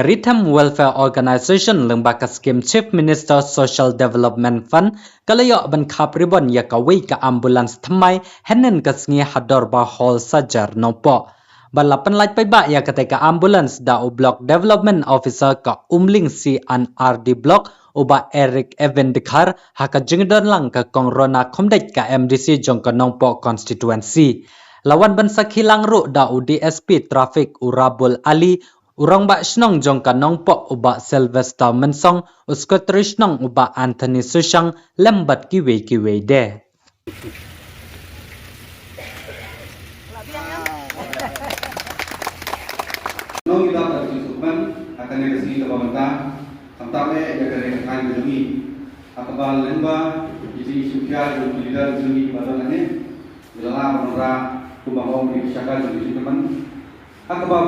Rhythm Welfare Organization ลงบักสกิม Chief Minister Social Development Fund ก็เลยบันคับริบอนยากวิกับ ambulance ทำไมเห็นนั่นก็สงี้ฮัดดอร์บาฮอลซัจจาร์นอปอบัลลับเป็นไลฟ์ไปบ่ายากแต่กับ ambulance ดาว Block Development Officer กับลิง CNRD Block อุบะ Eric Evendikar หากจึงเดินหลังกับกองรนาคมเด็กกับ MDC จงกับนองปอ constituency ลาวันบันสักฮิลังรุดาว DSP Traffic อุราบุลอาลีUrang ba snong jong kanong po uba Sylvester Mensong uskotrish nong uba Anthony Sushang lembat kiwe de. Nong kita terus sukman akan negasi pemerintah sampai akan negasi beli akabal lemba isi sosial dan leader beli badan ini adalah pemerintah kubahong di syakal beli teman akabal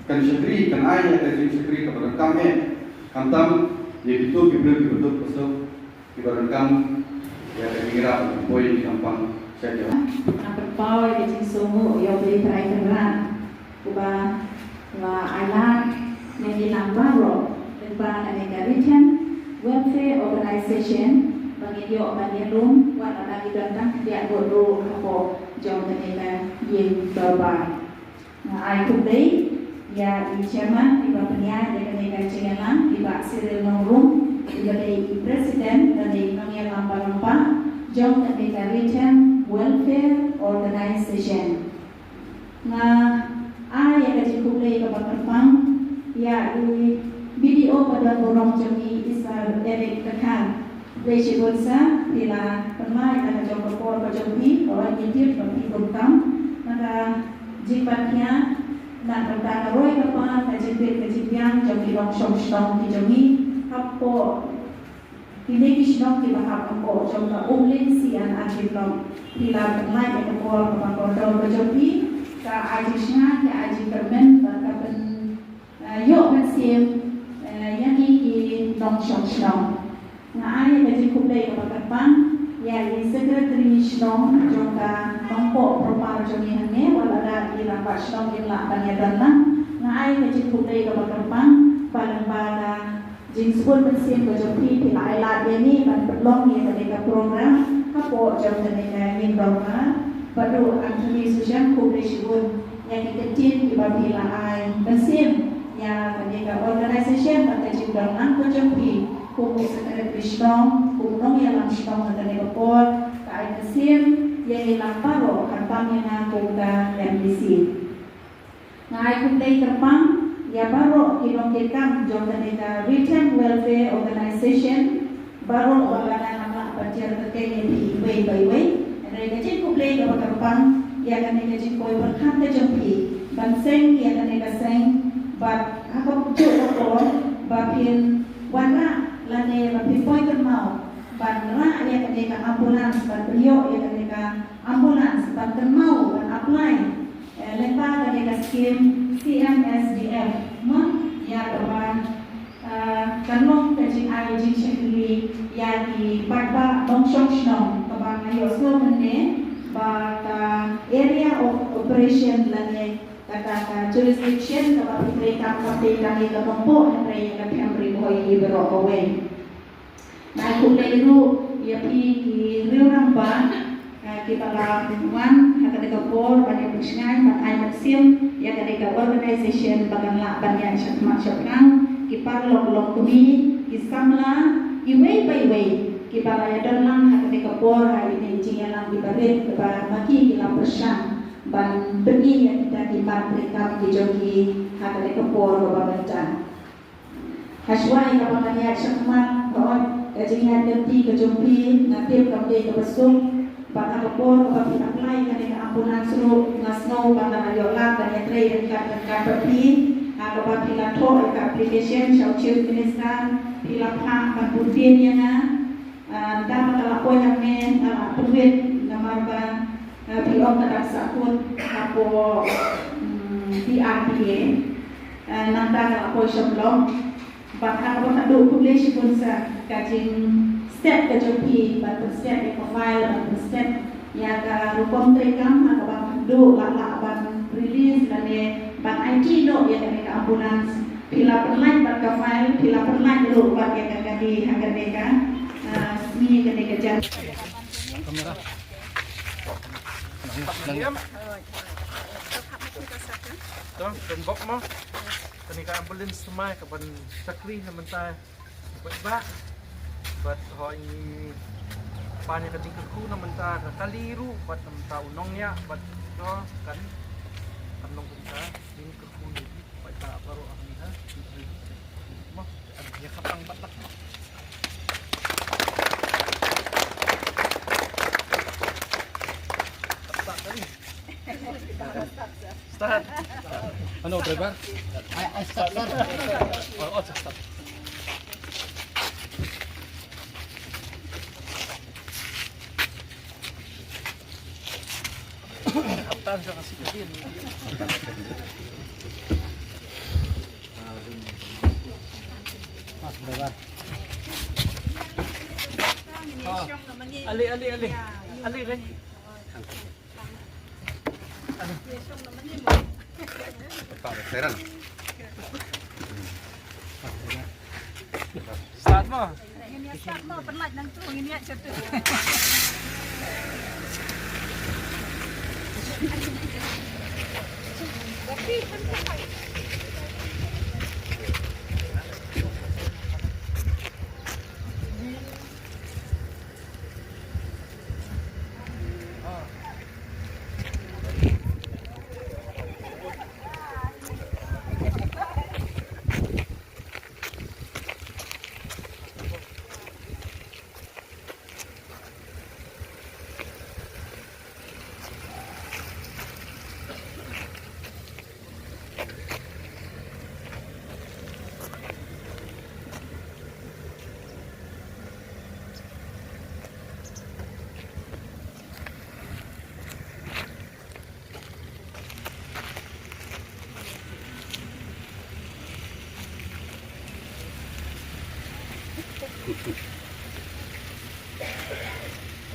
kan syakri kan ayat kan syakri kepada kami kantam yaitu betul besok kepada kami ya kira poin di kampung saja. Apa power yang semua yang beri perayaan kuba island yang Lambaro dan Amerika Rhythm Welfare Organization bagi dia bagi rum buat lagi datang dia bodo apa jom mereka yang berubah. I today ya di chairman di bapaknya dia mereka cengalang di bak Cyril Nongrum di presiden dan di Nongya Lamba jom mereka Rhythm Welfare Organization. Yang cukup lagi kepada Perpang, ya di video pada borong jami Israel Eric Tekan, Rachel Bonsa, bila pernah ada jom berpor berjumpi, orang India berpi bertam, maka jibatnya nak bertanya roy kepada kejadian jami rong shong di jami, apa ini kisah kita apa jom tak umlin sian akhir long, bila pernah ada berpor kepada berjumpi. Ka ajisnya ke aji kermen bakapan yuk masih yang ini dong shong. Nah ayat aji kublai bakapan ya ini sekretari shong jongka nompo propar jongi hane walada ilang pak shong ilang tanya dana. Nah ayat aji kublai bakapan pada jenis pun bersih berjumpi bila ayat ini ban berlong ya mereka program kapo jom mereka ingin dongka. Pada Anthony Sushang Kubrishigun yang kecil di Babila Ai Besim yang menjaga organisasi pada juga nang kejumpi kubu sekretari Shdong kubu yang lam Shdong pada negapor Ai Besim yang lam paro hartam yang kuda MDC. Ngai kudai terpang ya baro kilong jom pada Rhythm Welfare Organization baro orang nama berjar terkait di way. Mereka cikgu play dapat terbang, ia akan mereka cikgu berkat terjumpi, banseng ia akan mereka seng, bat apa pucuk apa, bapin warna, lane bapin poin termau, ban ra ia akan mereka ambulans, ban beliau ia akan mereka ambulans, ban termau, ban apply, lepas akan mereka skim CMSDF, ia akan kanong kecil air jingshiri yang di Padba Dongshong Shnong kabang ayosno mene bata area of operation lane kata jurisdiction kabang mereka kapte kami kapompo mereka kami boy ibro away na kulay ru yapi ki riuramba kita lakukan hak dekapor banyak pusngai banyak maksim ya ketika organization baganlah banyak syakmak kipar lok kumi kisamla iway by way kipar ya dalam hak dekapor hari ini jingalang dibarit kepada maki kilam bersam ban beri yang kita kipar mereka dijoki hak dekapor babancan haswai kapal ya syakmak bahwa kejingan denti kejumpi natib kapde kebesum bata kapor bagi apply ketika ambulan seru ngasno bata ayola dan yetre dan kapapi apa bila to application shall choose minister bila pa putih yang dapat lapor yang men perwit nama pilot tak sakut apa PRPA nanti lapor sebelum bahkan apa tak dulu publish pun kajing step kejumpi batu step profile batu step yang rupam terekam atau dulu lak ban release dan ban IT no yang mereka ambulans bila pila pernah dulu buat yang akan dihadirkan ini ketika jalan. Đó, đừng bốc nó. Cái này các ambulance mai các bạn sakri naman tayo. Ba't ba? Ba't hoy ba niya kading kuku naman tayo kaliru ba't naman tayo nong niya ba't no kan kanong punta yung kuku ni ba't tayo paro ang niya mo ang niya kapang batak mo. Start. Ano, driver? I start. Oh, start. Kaptan siya kasi din. Driver. Ali. Ali rin. Seran. Start mo. Start mo, perlat nang tu ini aja tu.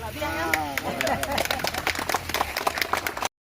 Lah biar